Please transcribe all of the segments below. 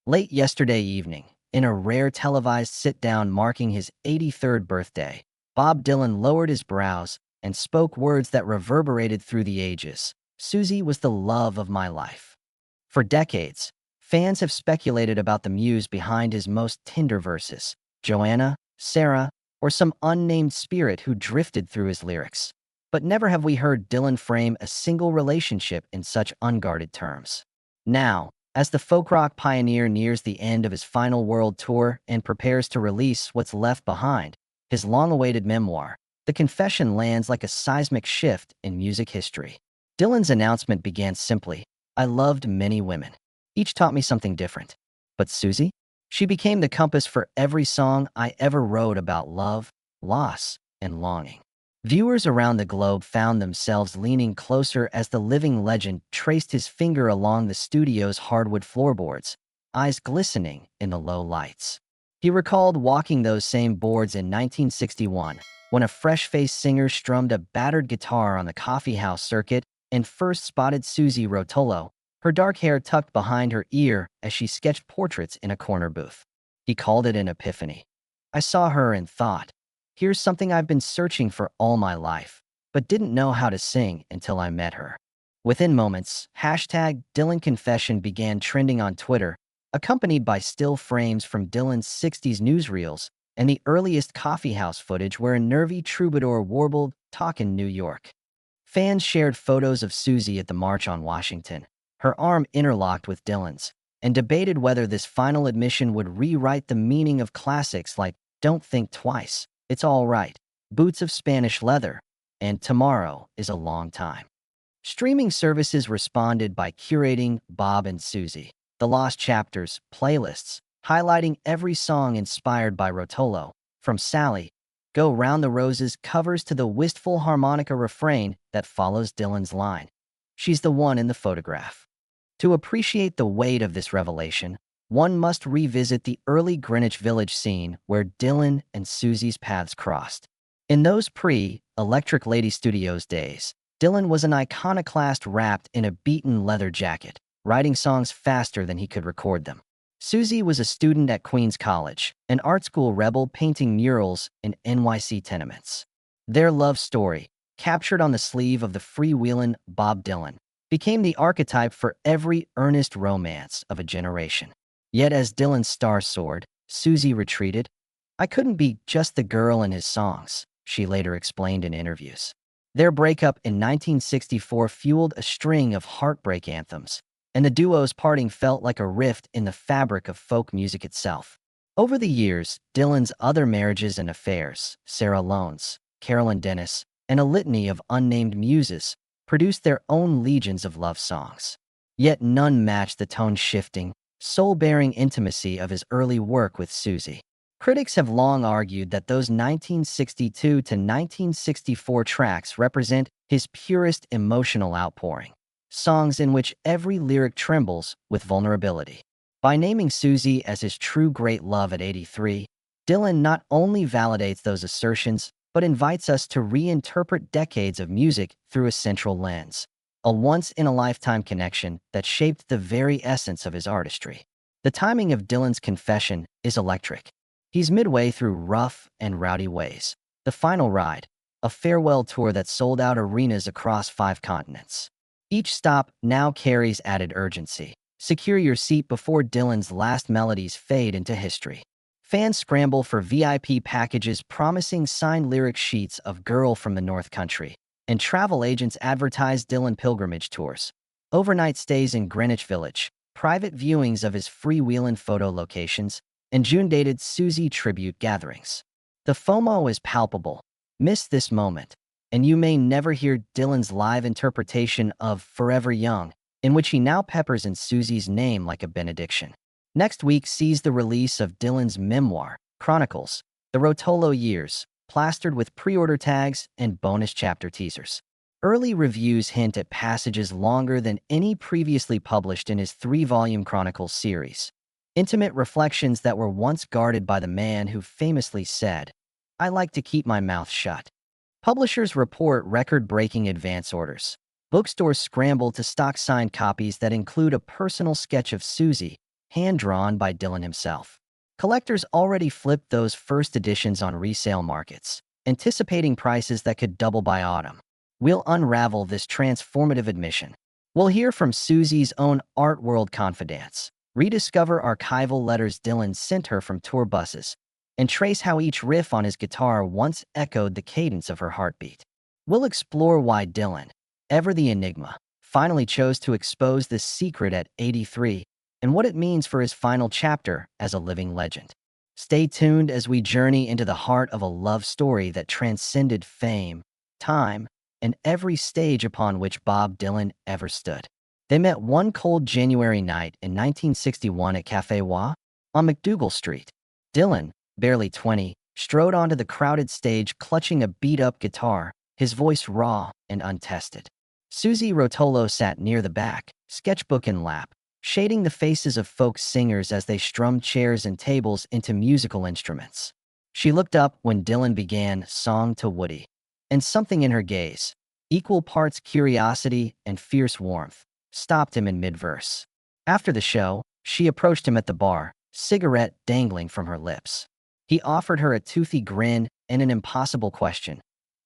Late yesterday evening, in a rare televised sit-down marking his 83rd birthday, Bob Dylan lowered his brows and spoke words that reverberated through the ages. Susie was the love of my life. For decades, fans have speculated about the muse behind his most tender verses, Joanna, Sarah, or some unnamed spirit who drifted through his lyrics. But never have we heard Dylan frame a single relationship in such unguarded terms. Now, as the folk rock pioneer nears the end of his final world tour and prepares to release What's Left Behind, his long-awaited memoir, the confession lands like a seismic shift in music history. Dylan's announcement began simply, "I loved many women. Each taught me something different. But Susie? She became the compass for every song I ever wrote about love, loss, and longing." Viewers around the globe found themselves leaning closer as the living legend traced his finger along the studio's hardwood floorboards, eyes glistening in the low lights. He recalled walking those same boards in 1961, when a fresh-faced singer strummed a battered guitar on the coffeehouse circuit and first spotted Susie Rotolo, her dark hair tucked behind her ear as she sketched portraits in a corner booth. He called it an epiphany. "I saw her and thought, here's something I've been searching for all my life, but didn't know how to sing until I met her." Within moments, #DylanConfession began trending on Twitter, accompanied by still frames from Dylan's 60s newsreels and the earliest coffeehouse footage where a nervy troubadour warbled, "Talkin' New York." Fans shared photos of Susie at the March on Washington, her arm interlocked with Dylan's, and debated whether this final admission would rewrite the meaning of classics like "Don't Think Twice," "It's All Right," "Boots of Spanish Leather," and "Tomorrow is a Long Time." Streaming services responded by curating Bob and Susie, the Lost Chapters, playlists, highlighting every song inspired by Rotolo, from Sally, "Go Round the Roses" covers to the wistful harmonica refrain that follows Dylan's line, "She's the one in the photograph." To appreciate the weight of this revelation, one must revisit the early Greenwich Village scene where Dylan and Susie's paths crossed. In those pre-Electric Lady Studios days, Dylan was an iconoclast wrapped in a beaten leather jacket, writing songs faster than he could record them. Susie was a student at Queens College, an art school rebel painting murals in NYC tenements. Their love story, captured on the sleeve of the freewheelin' Bob Dylan, became the archetype for every earnest romance of a generation. Yet as Dylan's star soared, Susie retreated. "I couldn't be just the girl in his songs," she later explained in interviews. Their breakup in 1964 fueled a string of heartbreak anthems, and the duo's parting felt like a rift in the fabric of folk music itself. Over the years, Dylan's other marriages and affairs, Sarah Lones, Carolyn Dennis, and a litany of unnamed muses, produced their own legions of love songs. Yet none matched the tone-shifting, soul-bearing intimacy of his early work with Susie. Critics have long argued that those 1962 to 1964 tracks represent his purest emotional outpouring, songs in which every lyric trembles with vulnerability. By naming Susie as his true great love at 83, Dylan not only validates those assertions, but invites us to reinterpret decades of music through a central lens, a once-in-a-lifetime connection that shaped the very essence of his artistry. The timing of Dylan's confession is electric. He's midway through Rough and Rowdy Ways, the final ride, a farewell tour that sold out arenas across 5 continents. Each stop now carries added urgency. Secure your seat before Dylan's last melodies fade into history. Fans scramble for VIP packages promising signed lyric sheets of "Girl from the North Country," and travel agents advertise Dylan pilgrimage tours, overnight stays in Greenwich Village, private viewings of his freewheelin' photo locations, and June-dated Susie tribute gatherings. The FOMO is palpable. Miss this moment, and you may never hear Dylan's live interpretation of "Forever Young," in which he now peppers in Susie's name like a benediction. Next week sees the release of Dylan's memoir, Chronicles, The Rotolo Years, plastered with pre-order tags and bonus chapter teasers. Early reviews hint at passages longer than any previously published in his 3-volume Chronicles series. Intimate reflections that were once guarded by the man who famously said, "I like to keep my mouth shut." Publishers report record-breaking advance orders. Bookstores scramble to stock signed copies that include a personal sketch of Susie, hand-drawn by Dylan himself. Collectors already flipped those first editions on resale markets, anticipating prices that could double by autumn. We'll unravel this transformative admission. We'll hear from Susie's own art world confidants, rediscover archival letters Dylan sent her from tour buses, and trace how each riff on his guitar once echoed the cadence of her heartbeat. We'll explore why Dylan, ever the enigma, finally chose to expose this secret at 83 and what it means for his final chapter as a living legend. Stay tuned as we journey into the heart of a love story that transcended fame, time, and every stage upon which Bob Dylan ever stood. They met one cold January night in 1961 at Café Wa on McDougal Street. Dylan, barely 20, strode onto the crowded stage clutching a beat-up guitar, his voice raw and untested. Susie Rotolo sat near the back, sketchbook in lap, shading the faces of folk singers as they strummed chairs and tables into musical instruments. She looked up when Dylan began Song to Woody, and something in her gaze, equal parts curiosity and fierce warmth, stopped him in mid-verse. After the show, she approached him at the bar, cigarette dangling from her lips. He offered her a toothy grin and an impossible question.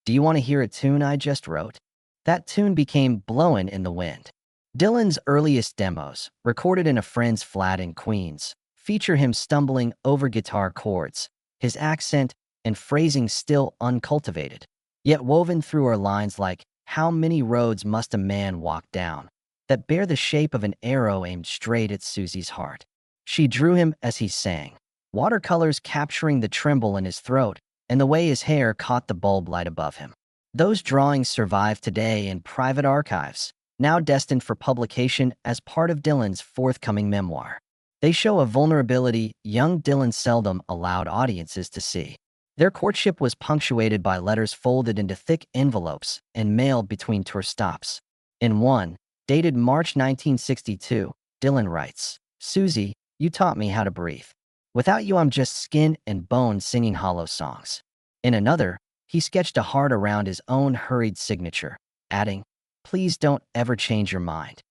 "Do you want to hear a tune I just wrote?" That tune became Blowin' in the Wind. Dylan's earliest demos, recorded in a friend's flat in Queens, feature him stumbling over guitar chords, his accent and phrasing still uncultivated, yet woven through are lines like, "How many roads must a man walk down?" that bear the shape of an arrow aimed straight at Susie's heart. She drew him as he sang, watercolors capturing the tremble in his throat and the way his hair caught the bulb light above him. Those drawings survive today in private archives, now destined for publication as part of Dylan's forthcoming memoir. They show a vulnerability young Dylan seldom allowed audiences to see. Their courtship was punctuated by letters folded into thick envelopes and mailed between tour stops. In one, dated March 1962, Dylan writes, "Susie, you taught me how to breathe. Without you, I'm just skin and bone singing hollow songs." In another, he sketched a heart around his own hurried signature, adding, "Please don't ever change your mind."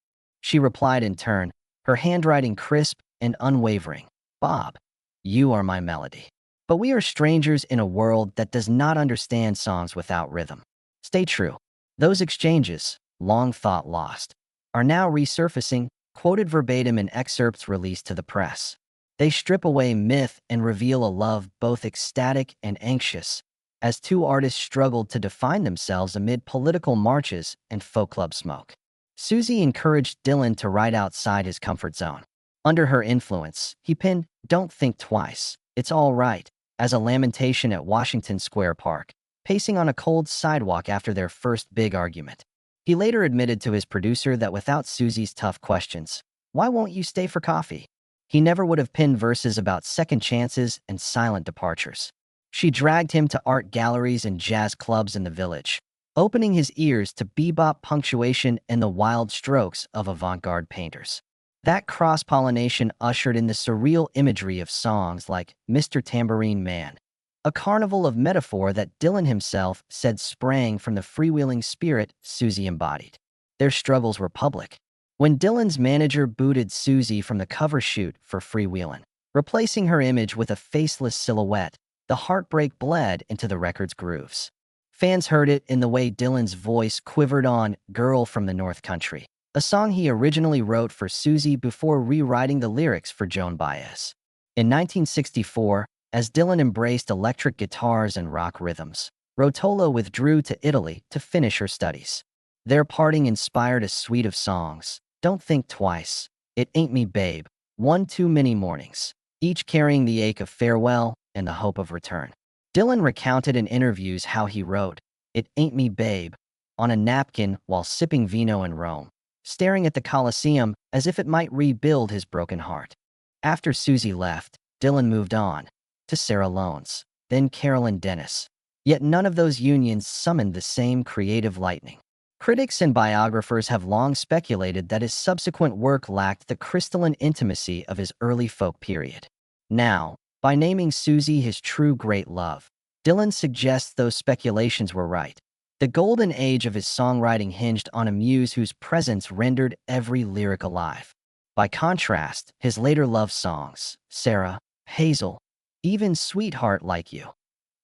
She replied in turn, her handwriting crisp and unwavering, "Bob, you are my melody." But we are strangers in a world that does not understand songs without rhythm. Stay true. Those exchanges, long thought lost, are now resurfacing, quoted verbatim in excerpts released to the press. They strip away myth and reveal a love both ecstatic and anxious, as two artists struggled to define themselves amid political marches and folk club smoke. Susie encouraged Dylan to write outside his comfort zone. Under her influence, he penned "Don't Think Twice, It's All Right" as a lamentation at Washington Square Park, pacing on a cold sidewalk after their first big argument. He later admitted to his producer that without Susie's tough questions, "Why won't you stay for coffee?" he never would have penned verses about second chances and silent departures. She dragged him to art galleries and jazz clubs in the village, opening his ears to bebop punctuation and the wild strokes of avant-garde painters. That cross-pollination ushered in the surreal imagery of songs like Mr. Tambourine Man, a carnival of metaphor that Dylan himself said sprang from the freewheeling spirit Susie embodied. Their struggles were public. When Dylan's manager booted Susie from the cover shoot for Freewheelin', replacing her image with a faceless silhouette, the heartbreak bled into the record's grooves. Fans heard it in the way Dylan's voice quivered on "Girl from the North Country," a song he originally wrote for Susie before rewriting the lyrics for Joan Baez. In 1964, as Dylan embraced electric guitars and rock rhythms, Rotolo withdrew to Italy to finish her studies. Their parting inspired a suite of songs: "Don't Think Twice," "It Ain't Me Babe," "One Too Many Mornings," each carrying the ache of farewell and the hope of return. Dylan recounted in interviews how he wrote "It Ain't Me Babe" on a napkin while sipping vino in Rome, staring at the Colosseum as if it might rebuild his broken heart. After Susie left, Dylan moved on to Sarah Lones, then Carolyn Dennis. Yet none of those unions summoned the same creative lightning. Critics and biographers have long speculated that his subsequent work lacked the crystalline intimacy of his early folk period. Now, by naming Susie his true great love, Dylan suggests those speculations were right. The golden age of his songwriting hinged on a muse whose presence rendered every lyric alive. By contrast, his later love songs, Sarah, Hazel, even Sweetheart Like You,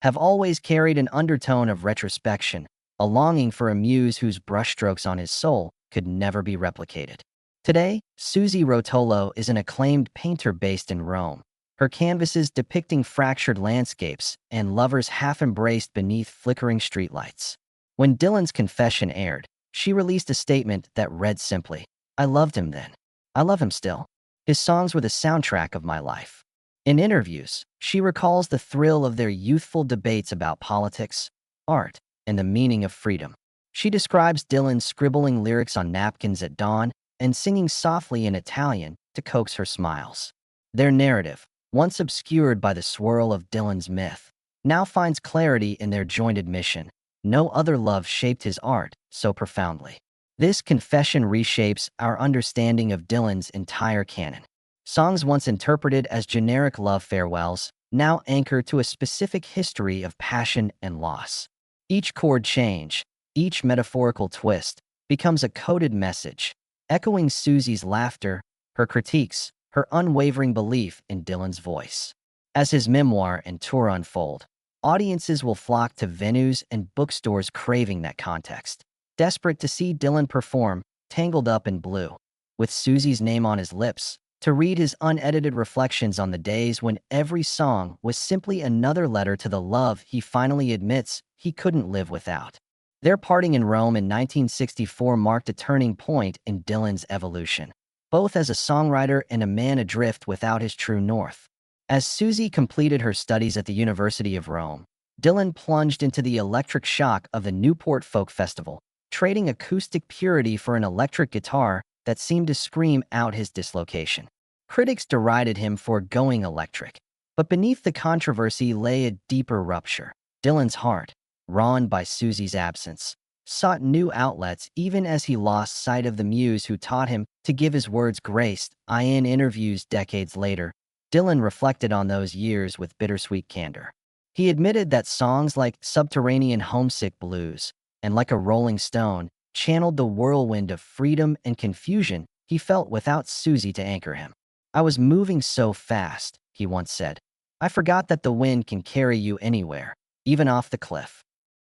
have always carried an undertone of retrospection, a longing for a muse whose brushstrokes on his soul could never be replicated. Today, Susie Rotolo is an acclaimed painter based in Rome, her canvases depicting fractured landscapes and lovers half embraced beneath flickering streetlights. When Dylan's confession aired, she released a statement that read simply, "I loved him then. I love him still. His songs were the soundtrack of my life." In interviews, she recalls the thrill of their youthful debates about politics, art, and the meaning of freedom. She describes Dylan scribbling lyrics on napkins at dawn and singing softly in Italian to coax her smiles. Their narrative, once obscured by the swirl of Dylan's myth, now finds clarity in their joint admission. No other love shaped his art so profoundly. This confession reshapes our understanding of Dylan's entire canon. Songs once interpreted as generic love farewells now anchor to a specific history of passion and loss. Each chord change, each metaphorical twist, becomes a coded message, echoing Susie's laughter, her critiques, her unwavering belief in Dylan's voice. As his memoir and tour unfold, audiences will flock to venues and bookstores craving that context, desperate to see Dylan perform Tangled Up in Blue, with Susie's name on his lips, to read his unedited reflections on the days when every song was simply another letter to the love he finally admits he couldn't live without. Their parting in Rome in 1964 marked a turning point in Dylan's evolution, both as a songwriter and a man adrift without his true north. As Susie completed her studies at the University of Rome, Dylan plunged into the electric shock of the Newport Folk Festival, trading acoustic purity for an electric guitar that seemed to scream out his dislocation. Critics derided him for going electric, but beneath the controversy lay a deeper rupture. Dylan's heart, rawned by Susie's absence, sought new outlets even as he lost sight of the muse who taught him to give his words grace. In interviews decades later, Dylan reflected on those years with bittersweet candor. He admitted that songs like Subterranean Homesick Blues and Like a Rolling Stone channeled the whirlwind of freedom and confusion he felt without Susie to anchor him. "I was moving so fast," he once said. "I forgot that the wind can carry you anywhere, even off the cliff."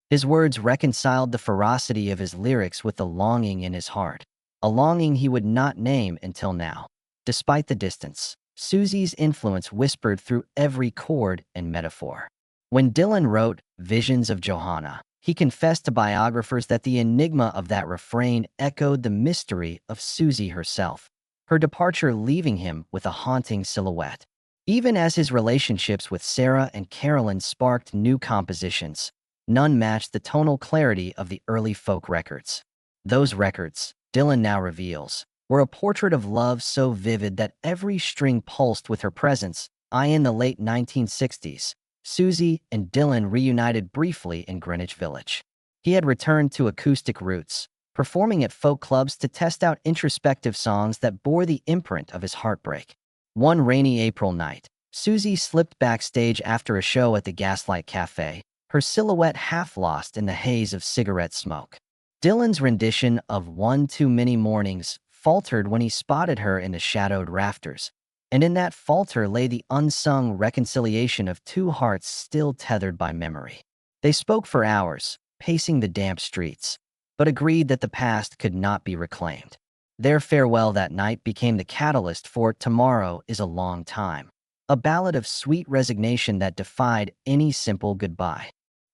His words reconciled the ferocity of his lyrics with the longing in his heart, a longing he would not name until now. Despite the distance, Susie's influence whispered through every chord and metaphor. When Dylan wrote Visions of Johanna, he confessed to biographers that the enigma of that refrain echoed the mystery of Susie herself, her departure leaving him with a haunting silhouette. Even as his relationships with Sarah and Carolyn sparked new compositions, none matched the tonal clarity of the early folk records. Those records, Dylan now reveals, were a portrait of love so vivid that every string pulsed with her presence. In the late 1960s, Susie and Dylan reunited briefly in Greenwich Village. He had returned to acoustic roots, performing at folk clubs to test out introspective songs that bore the imprint of his heartbreak. One rainy April night, Susie slipped backstage after a show at the Gaslight Cafe, her silhouette half lost in the haze of cigarette smoke. Dylan's rendition of One Too Many Mornings faltered when he spotted her in the shadowed rafters, and in that falter lay the unsung reconciliation of two hearts still tethered by memory. They spoke for hours, pacing the damp streets, but agreed that the past could not be reclaimed. Their farewell that night became the catalyst for Tomorrow Is a Long Time, a ballad of sweet resignation that defied any simple goodbye.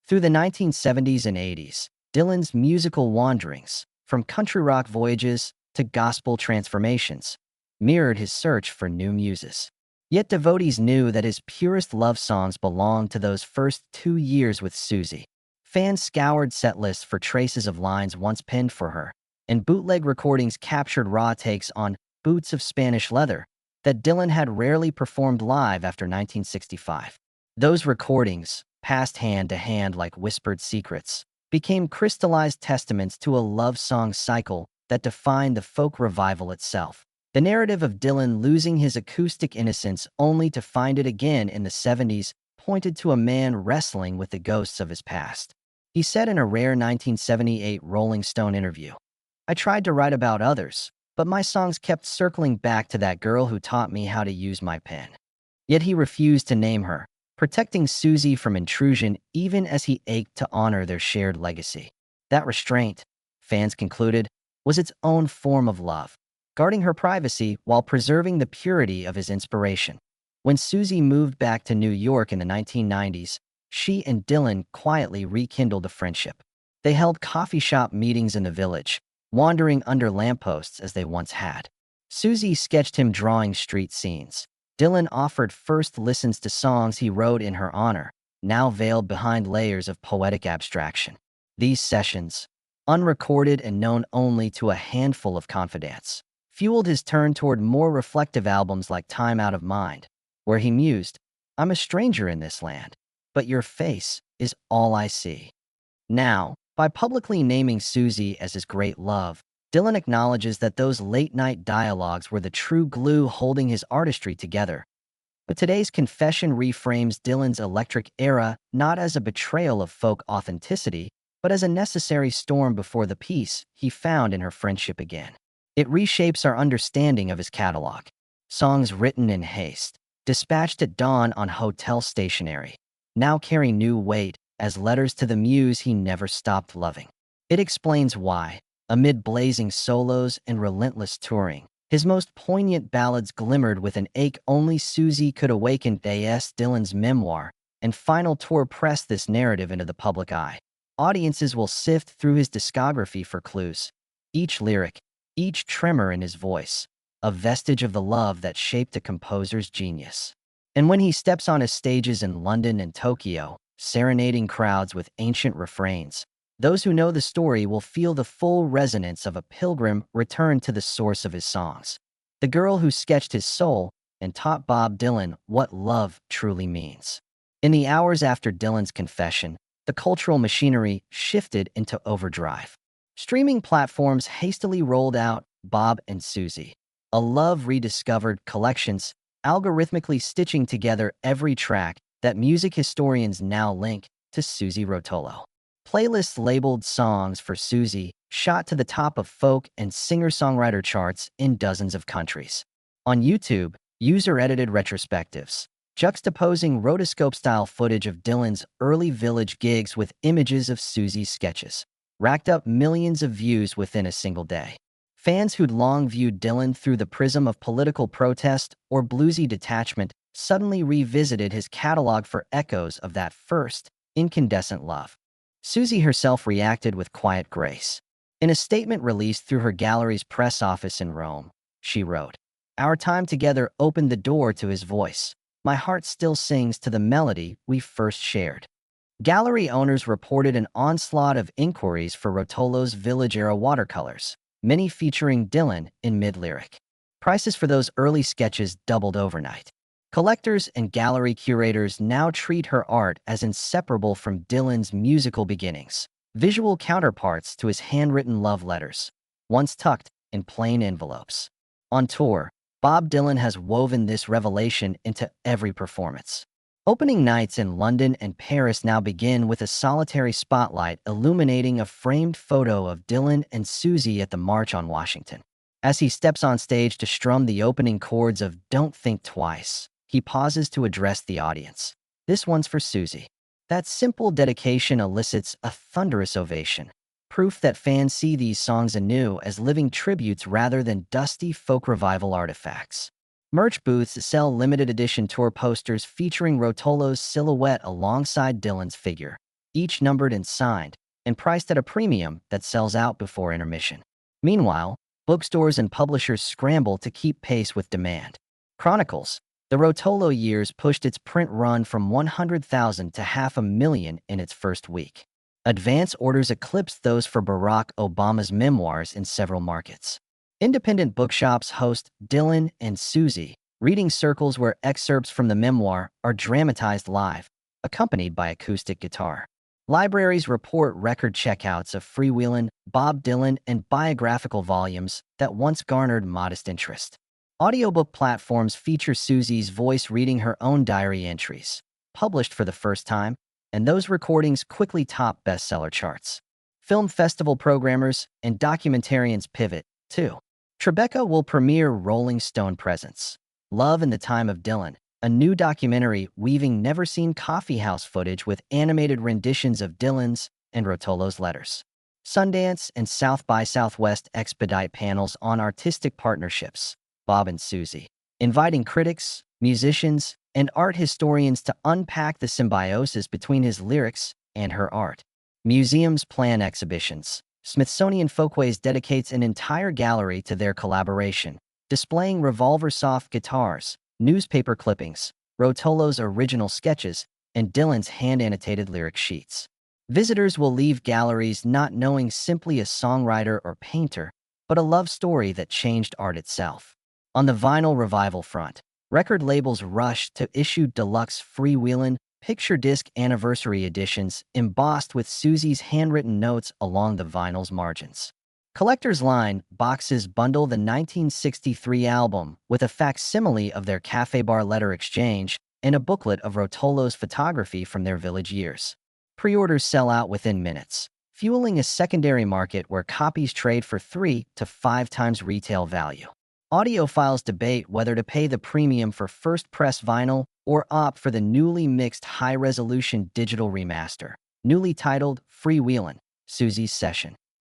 Through the 1970s and 80s, Dylan's musical wanderings, from country rock voyages to gospel transformations, mirrored his search for new muses. Yet devotees knew that his purest love songs belonged to those first 2 years with Susie. Fans scoured setlists for traces of lines once penned for her, and bootleg recordings captured raw takes on Boots of Spanish Leather that Dylan had rarely performed live after 1965. Those recordings, passed hand to hand like whispered secrets, became crystallized testaments to a love song cycle that defined the folk revival itself. The narrative of Dylan losing his acoustic innocence only to find it again in the 70s pointed to a man wrestling with the ghosts of his past. He said in a rare 1978 Rolling Stone interview, "I tried to write about others, but my songs kept circling back to that girl who taught me how to use my pen. Yet he refused to name her, protecting Susie from intrusion even as he ached to honor their shared legacy. That restraint, fans concluded, was its own form of love, guarding her privacy while preserving the purity of his inspiration. When Susie moved back to New York in the 1990s, she and Dylan quietly rekindled a friendship. They held coffee shop meetings in the village, wandering under lampposts as they once had. Susie sketched him drawing street scenes. Dylan offered first listens to songs he wrote in her honor, now veiled behind layers of poetic abstraction. These sessions, unrecorded and known only to a handful of confidants, fueled his turn toward more reflective albums like Time Out of Mind, where he mused, "I'm a stranger in this land, but your face is all I see." Now, by publicly naming Susie as his great love, Dylan acknowledges that those late-night dialogues were the true glue holding his artistry together. But today's confession reframes Dylan's electric era not as a betrayal of folk authenticity, but as a necessary storm before the peace he found in her friendship again. It reshapes our understanding of his catalog. Songs written in haste, dispatched at dawn on hotel stationery, now carry new weight as letters to the muse he never stopped loving. It explains why, amid blazing solos and relentless touring, his most poignant ballads glimmered with an ache only Susie could awaken. A.S. Dylan's memoir and final tour pressed this narrative into the public eye. Audiences will sift through his discography for clues. Each lyric, each tremor in his voice, a vestige of the love that shaped a composer's genius. And when he steps on his stages in London and Tokyo, serenading crowds with ancient refrains, those who know the story will feel the full resonance of a pilgrim return to the source of his songs. The girl who sketched his soul and taught Bob Dylan what love truly means. In the hours after Dylan's confession, the cultural machinery shifted into overdrive. Streaming platforms hastily rolled out Bob and Susie, a love rediscovered collections, algorithmically stitching together every track that music historians now link to Susie Rotolo. Playlists labeled songs for Susie shot to the top of folk and singer-songwriter charts in dozens of countries. On YouTube, user-edited retrospectives, juxtaposing rotoscope-style footage of Dylan's early village gigs with images of Susie's sketches, racked up millions of views within a single day. Fans who'd long viewed Dylan through the prism of political protest or bluesy detachment suddenly revisited his catalog for echoes of that first, incandescent love. Susie herself reacted with quiet grace. In a statement released through her gallery's press office in Rome, she wrote, "Our time together opened the door to his voice. My heart still sings to the melody we first shared." Gallery owners reported an onslaught of inquiries for Rotolo's Village-era watercolors, many featuring Dylan in mid-lyric. Prices for those early sketches doubled overnight. Collectors and gallery curators now treat her art as inseparable from Dylan's musical beginnings, visual counterparts to his handwritten love letters, once tucked in plain envelopes. On tour, Bob Dylan has woven this revelation into every performance. Opening nights in London and Paris now begin with a solitary spotlight illuminating a framed photo of Dylan and Susie at the March on Washington. As he steps on stage to strum the opening chords of Don't Think Twice, he pauses to address the audience. "This one's for Susie." That simple dedication elicits a thunderous ovation, proof that fans see these songs anew as living tributes rather than dusty folk revival artifacts. Merch booths sell limited edition tour posters featuring Rotolo's silhouette alongside Dylan's figure, each numbered and signed, and priced at a premium that sells out before intermission. Meanwhile, bookstores and publishers scramble to keep pace with demand. Chronicles, the Rotolo years pushed its print run from 100,000 to 500,000 in its first week. Advance orders eclipsed those for Barack Obama's memoirs in several markets. Independent bookshops host Dylan and Susie, reading circles where excerpts from the memoir are dramatized live, accompanied by acoustic guitar. Libraries report record checkouts of freewheelin', Bob Dylan, and biographical volumes that once garnered modest interest. Audiobook platforms feature Susie's voice reading her own diary entries, published for the first time, and those recordings quickly top bestseller charts. Film festival programmers and documentarians pivot, too. Tribeca will premiere Rolling Stone Presents. Love in the Time of Dylan, a new documentary weaving never-seen coffeehouse footage with animated renditions of Dylan's and Rotolo's letters. Sundance and South by Southwest expedite panels on artistic partnerships, Bob and Susie, inviting critics, musicians, and art historians to unpack the symbiosis between his lyrics and her art. Museums plan exhibitions. Smithsonian Folkways dedicates an entire gallery to their collaboration, displaying revolver soft guitars, newspaper clippings, Rotolo's original sketches, and Dylan's hand-annotated lyric sheets. Visitors will leave galleries not knowing simply a songwriter or painter, but a love story that changed art itself. On the vinyl revival front, record labels rush to issue deluxe freewheelin' picture disc anniversary editions embossed with Susie's handwritten notes along the vinyl's margins. Collector's Line boxes bundle the 1963 album with a facsimile of their cafe bar letter exchange and a booklet of Rotolo's photography from their village years. Pre-orders sell out within minutes, fueling a secondary market where copies trade for 3 to 5 times retail value. Audiophiles debate whether to pay the premium for first-press vinyl or opt for the newly mixed high-resolution digital remaster, newly titled Freewheelin', Susie's Session.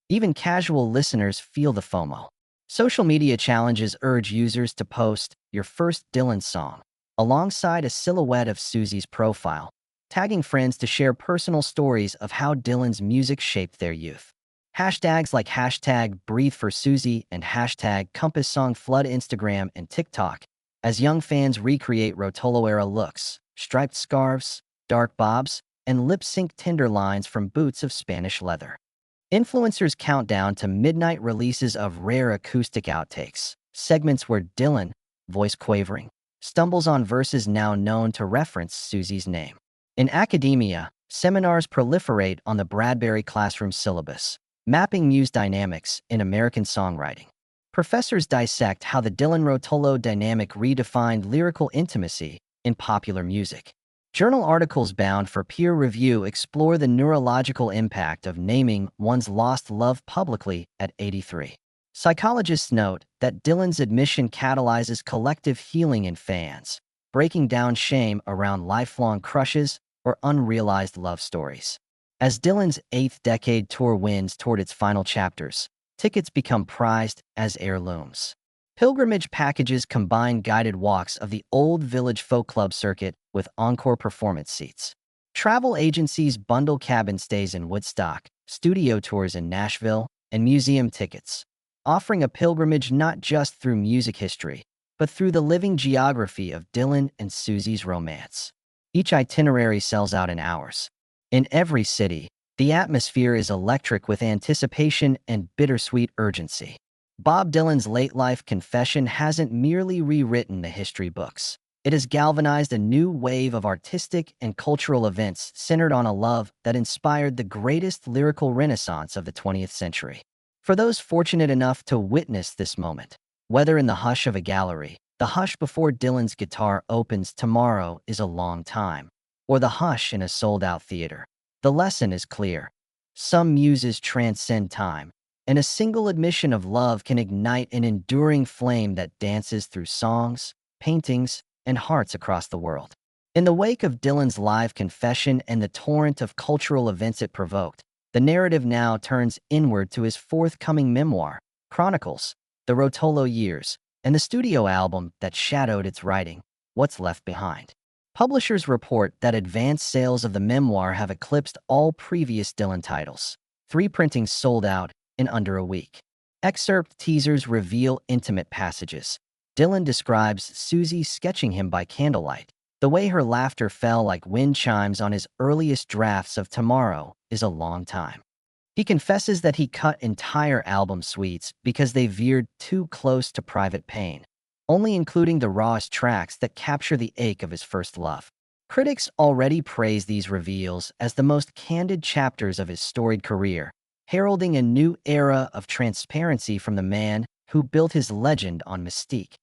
Even casual listeners feel the FOMO. Social media challenges urge users to post your first Dylan song alongside a silhouette of Susie's profile, tagging friends to share personal stories of how Dylan's music shaped their youth. Hashtags like hashtag Breathe for Susie and hashtag Compass Song flood Instagram and TikTok as young fans recreate Rotolo-era looks, striped scarves, dark bobs, and lip-sync Tinder lines from boots of Spanish leather. Influencers count down to midnight releases of rare acoustic outtakes, segments where Dylan, voice quavering, stumbles on verses now known to reference Susie's name. In academia, seminars proliferate on the Bradbury classroom syllabus, mapping muse dynamics in American songwriting. Professors dissect how the Dylan-Rotolo dynamic redefined lyrical intimacy in popular music. Journal articles bound for peer review explore the neurological impact of naming one's lost love publicly at 83. Psychologists note that Dylan's admission catalyzes collective healing in fans, breaking down shame around lifelong crushes or unrealized love stories. As Dylan's 8th decade tour winds toward its final chapters, tickets become prized as heirlooms. Pilgrimage packages combine guided walks of the Old Village Folk Club circuit with encore performance seats. Travel agencies bundle cabin stays in Woodstock, studio tours in Nashville, and museum tickets, offering a pilgrimage not just through music history, but through the living geography of Dylan and Susie's romance. Each itinerary sells out in hours. In every city, the atmosphere is electric with anticipation and bittersweet urgency. Bob Dylan's late-life confession hasn't merely rewritten the history books. It has galvanized a new wave of artistic and cultural events centered on a love that inspired the greatest lyrical renaissance of the 20th century. For those fortunate enough to witness this moment, whether in the hush of a gallery, the hush before Dylan's guitar opens tomorrow is a long time, or the hush in a sold-out theater, the lesson is clear. Some muses transcend time, and a single admission of love can ignite an enduring flame that dances through songs, paintings, and hearts across the world. In the wake of Dylan's live confession and the torrent of cultural events it provoked, the narrative now turns inward to his forthcoming memoir, Chronicles, The Rotolo Years, and the studio album that shadowed its writing, What's Left Behind. Publishers report that advance sales of the memoir have eclipsed all previous Dylan titles. 3 printings sold out in under a week. Excerpt teasers reveal intimate passages. Dylan describes Susie sketching him by candlelight. The way her laughter fell like wind chimes on his earliest drafts of Tomorrow is a long time. He confesses that he cut entire album suites because they veered too close to private pain, only including the rawest tracks that capture the ache of his first love. Critics already praise these reveals as the most candid chapters of his storied career, heralding a new era of transparency from the man who built his legend on mystique.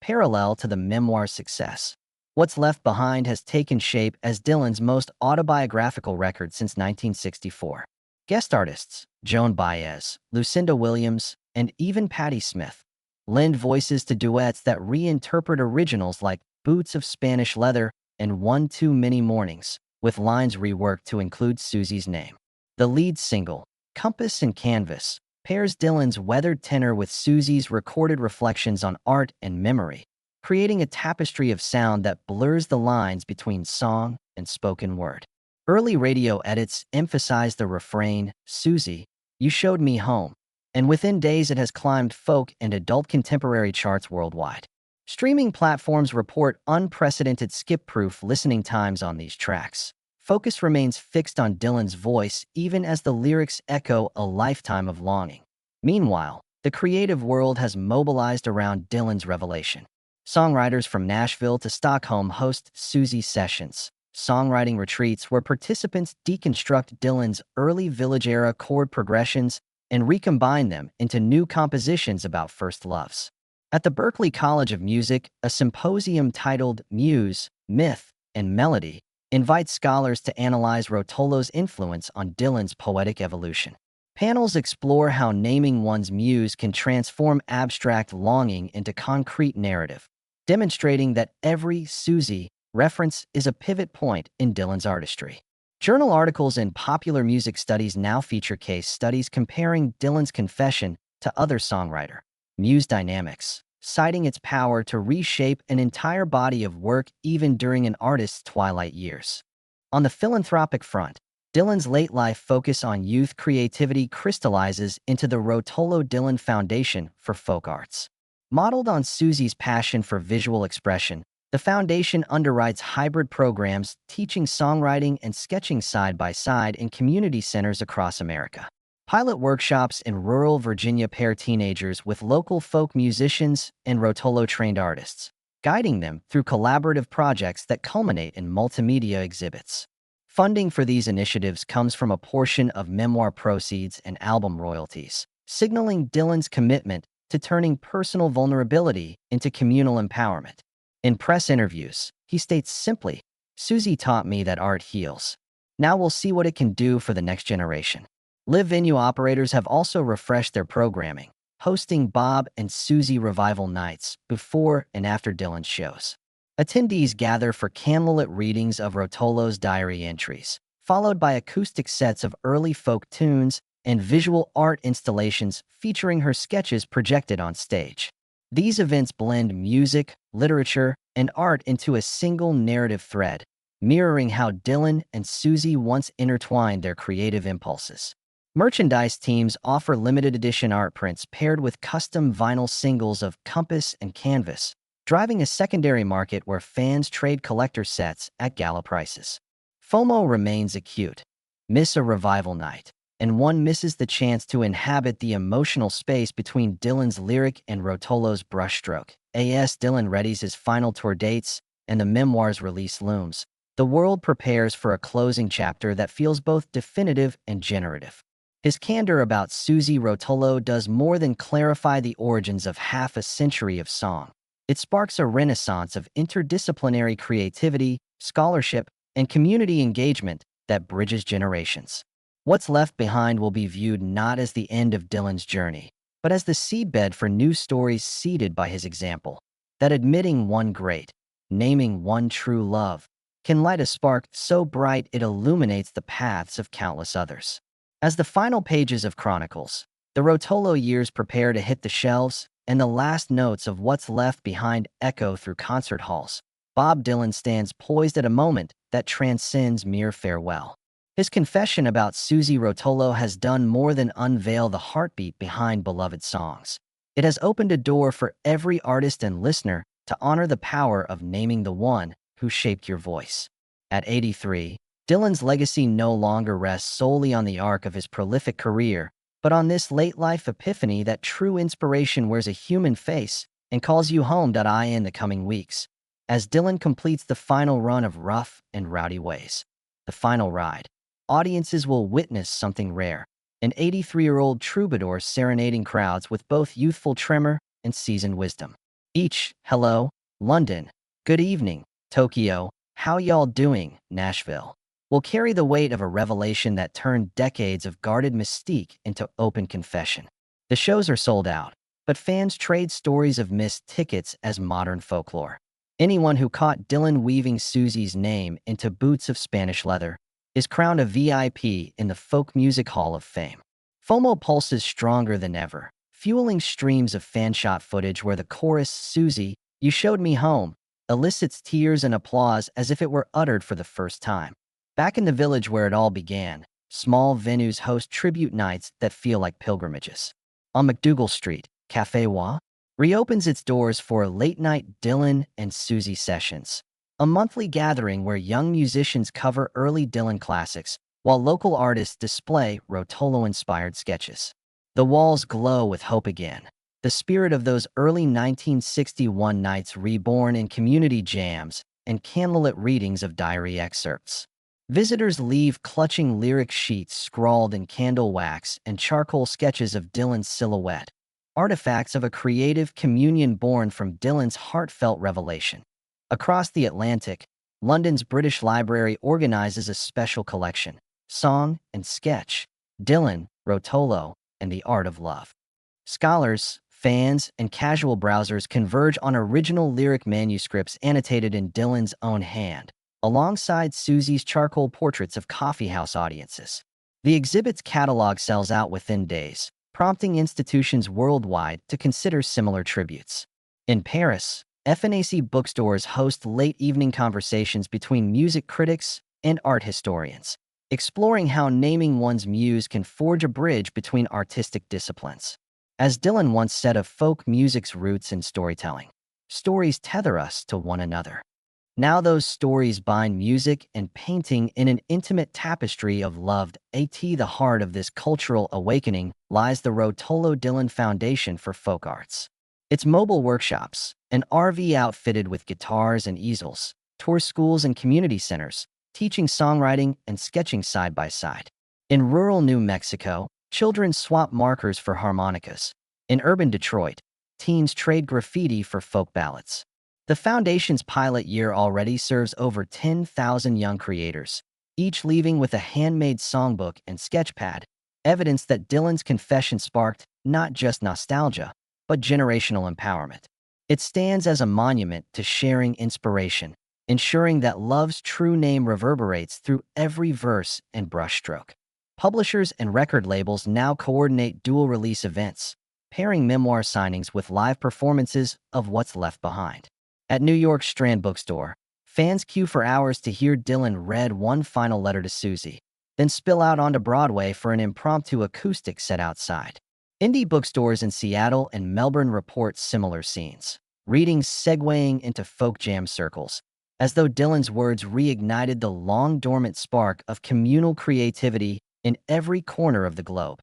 Parallel to the memoir's success, What's Left Behind has taken shape as Dylan's most autobiographical record since 1964. Guest artists, Joan Baez, Lucinda Williams, and even Patti Smith, lend voices to duets that reinterpret originals like Boots of Spanish Leather and One Too Many Mornings, with lines reworked to include Susie's name. The lead single, Compass and Canvas, pairs Dylan's weathered tenor with Susie's recorded reflections on art and memory, creating a tapestry of sound that blurs the lines between song and spoken word. Early radio edits emphasized the refrain, "Susie, you showed me home," and within days it has climbed folk and adult contemporary charts worldwide. Streaming platforms report unprecedented skip-proof listening times on these tracks. Focus remains fixed on Dylan's voice even as the lyrics echo a lifetime of longing. Meanwhile, the creative world has mobilized around Dylan's revelation. Songwriters from Nashville to Stockholm host Susie Sessions, songwriting retreats where participants deconstruct Dylan's early Village-era chord progressions and recombine them into new compositions about first loves. At the Berklee College of Music, a symposium titled Muse, Myth, and Melody invites scholars to analyze Rotolo's influence on Dylan's poetic evolution. Panels explore how naming one's muse can transform abstract longing into concrete narrative, demonstrating that every Susie reference is a pivot point in Dylan's artistry. Journal articles in Popular Music Studies now feature case studies comparing Dylan's confession to other songwriter muse dynamics, citing its power to reshape an entire body of work even during an artist's twilight years. On the philanthropic front, Dylan's late life focus on youth creativity crystallizes into the Rotolo Dylan Foundation for Folk Arts. Modeled on Susie's passion for visual expression, the foundation underwrites hybrid programs teaching songwriting and sketching side by side in community centers across America. Pilot workshops in rural Virginia pair teenagers with local folk musicians and Rotolo-trained artists, guiding them through collaborative projects that culminate in multimedia exhibits. Funding for these initiatives comes from a portion of memoir proceeds and album royalties, signaling Dylan's commitment to turning personal vulnerability into communal empowerment. In press interviews, he states simply, "Susie taught me that art heals. Now we'll see what it can do for the next generation." Live venue operators have also refreshed their programming, hosting Bob and Susie revival nights before and after Dylan's shows. Attendees gather for candlelit readings of Rotolo's diary entries, followed by acoustic sets of early folk tunes and visual art installations featuring her sketches projected on stage. These events blend music, literature, and art into a single narrative thread, mirroring how Dylan and Susie once intertwined their creative impulses. Merchandise teams offer limited edition art prints paired with custom vinyl singles of Compass and Canvas, driving a secondary market where fans trade collector sets at gala prices. FOMO remains acute. Miss a revival night, and one misses the chance to inhabit the emotional space between Dylan's lyric and Rotolo's brushstroke. As Dylan readies his final tour dates and the memoir's release looms, the world prepares for a closing chapter that feels both definitive and generative. His candor about Susie Rotolo does more than clarify the origins of half a century of song. It sparks a renaissance of interdisciplinary creativity, scholarship, and community engagement that bridges generations. What's left behind will be viewed not as the end of Dylan's journey, but as the seedbed for new stories seeded by his example. That admitting one great, naming one true love, can light a spark so bright it illuminates the paths of countless others. As the final pages of Chronicles, the Rotolo years prepare to hit the shelves, and the last notes of what's left behind echo through concert halls, Bob Dylan stands poised at a moment that transcends mere farewell. His confession about Susie Rotolo has done more than unveil the heartbeat behind beloved songs. It has opened a door for every artist and listener to honor the power of naming the one who shaped your voice. At 83, Dylan's legacy no longer rests solely on the arc of his prolific career, but on this late-life epiphany that true inspiration wears a human face and calls you home. In the coming weeks, as Dylan completes the final run of Rough and Rowdy Ways, the final ride, audiences will witness something rare, an 83-year-old troubadour serenading crowds with both youthful tremor and seasoned wisdom. Each, "Hello, London," "Good evening, Tokyo," "How y'all doing, Nashville," will carry the weight of a revelation that turned decades of guarded mystique into open confession. The shows are sold out, but fans trade stories of missed tickets as modern folklore. Anyone who caught Dylan weaving Susie's name into boots of Spanish leather is crowned a VIP in the Folk Music Hall of Fame. FOMO pulses stronger than ever, fueling streams of fan-shot footage where the chorus, "Susie, you showed me home," elicits tears and applause as if it were uttered for the first time. Back in the village where it all began, small venues host tribute nights that feel like pilgrimages. On McDougal Street, Café Wa reopens its doors for late-night Dylan and Susie sessions, a monthly gathering where young musicians cover early Dylan classics while local artists display Rotolo-inspired sketches. The walls glow with hope again, the spirit of those early 1961 nights reborn in community jams and candlelit readings of diary excerpts. Visitors leave clutching lyric sheets scrawled in candle wax and charcoal sketches of Dylan's silhouette, artifacts of a creative communion born from Dylan's heartfelt revelation. Across the Atlantic, London's British Library organizes a special collection, Song and Sketch, Dylan, Rotolo, and the Art of Love. Scholars, fans, and casual browsers converge on original lyric manuscripts annotated in Dylan's own hand, alongside Susie's charcoal portraits of coffeehouse audiences. The exhibit's catalog sells out within days, prompting institutions worldwide to consider similar tributes. In Paris, FNAC bookstores host late-evening conversations between music critics and art historians, exploring how naming one's muse can forge a bridge between artistic disciplines. As Dylan once said of folk music's roots in storytelling, "Stories tether us to one another." Now those stories bind music and painting in an intimate tapestry of loved. At the heart of this cultural awakening lies the Rotolo Dylan Foundation for Folk Arts. Its mobile workshops, an RV outfitted with guitars and easels, tour schools and community centers, teaching songwriting and sketching side by side. In rural New Mexico, children swap markers for harmonicas. In urban Detroit, teens trade graffiti for folk ballads. The Foundation's pilot year already serves over 10,000 young creators, each leaving with a handmade songbook and sketchpad, evidence that Dylan's confession sparked not just nostalgia, but generational empowerment. It stands as a monument to sharing inspiration, ensuring that love's true name reverberates through every verse and brushstroke. Publishers and record labels now coordinate dual-release events, pairing memoir signings with live performances of What's Left Behind. At New York's Strand Bookstore, fans queue for hours to hear Dylan read one final letter to Susie, then spill out onto Broadway for an impromptu acoustic set outside. Indie bookstores in Seattle and Melbourne report similar scenes, readings segueing into folk jam circles, as though Dylan's words reignited the long-dormant spark of communal creativity in every corner of the globe.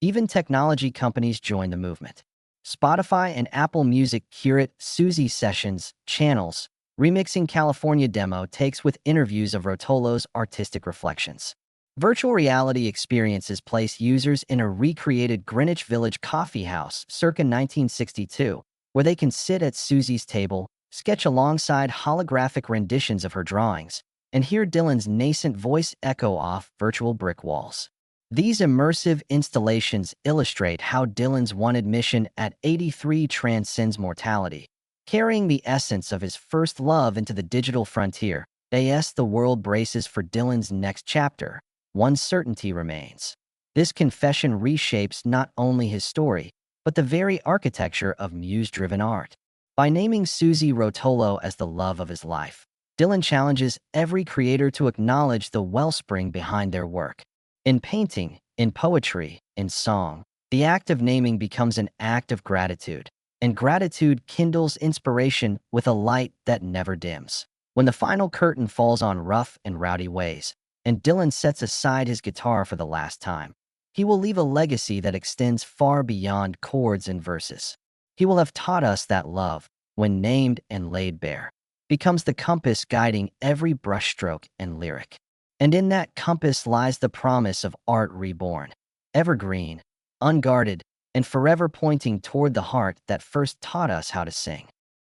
Even technology companies join the movement. Spotify and Apple Music curate Susie Sessions channels, remixing California demo takes with interviews of Rotolo's artistic reflections. Virtual reality experiences place users in a recreated Greenwich Village coffee house circa 1962, where they can sit at Susie's table, sketch alongside holographic renditions of her drawings, and hear Dylan's nascent voice echo off virtual brick walls. These immersive installations illustrate how Dylan's wanted mission at 83 transcends mortality, carrying the essence of his first love into the digital frontier. As the world braces for Dylan's next chapter, one certainty remains. This confession reshapes not only his story, but the very architecture of muse-driven art. By naming Susie Rotolo as the love of his life, Dylan challenges every creator to acknowledge the wellspring behind their work. In painting, in poetry, in song, the act of naming becomes an act of gratitude, and gratitude kindles inspiration with a light that never dims. When the final curtain falls on Rough and Rowdy Ways, and Dylan sets aside his guitar for the last time, he will leave a legacy that extends far beyond chords and verses. He will have taught us that love, when named and laid bare, becomes the compass guiding every brushstroke and lyric. And in that compass lies the promise of art reborn, evergreen, unguarded, and forever pointing toward the heart that first taught us how to sing.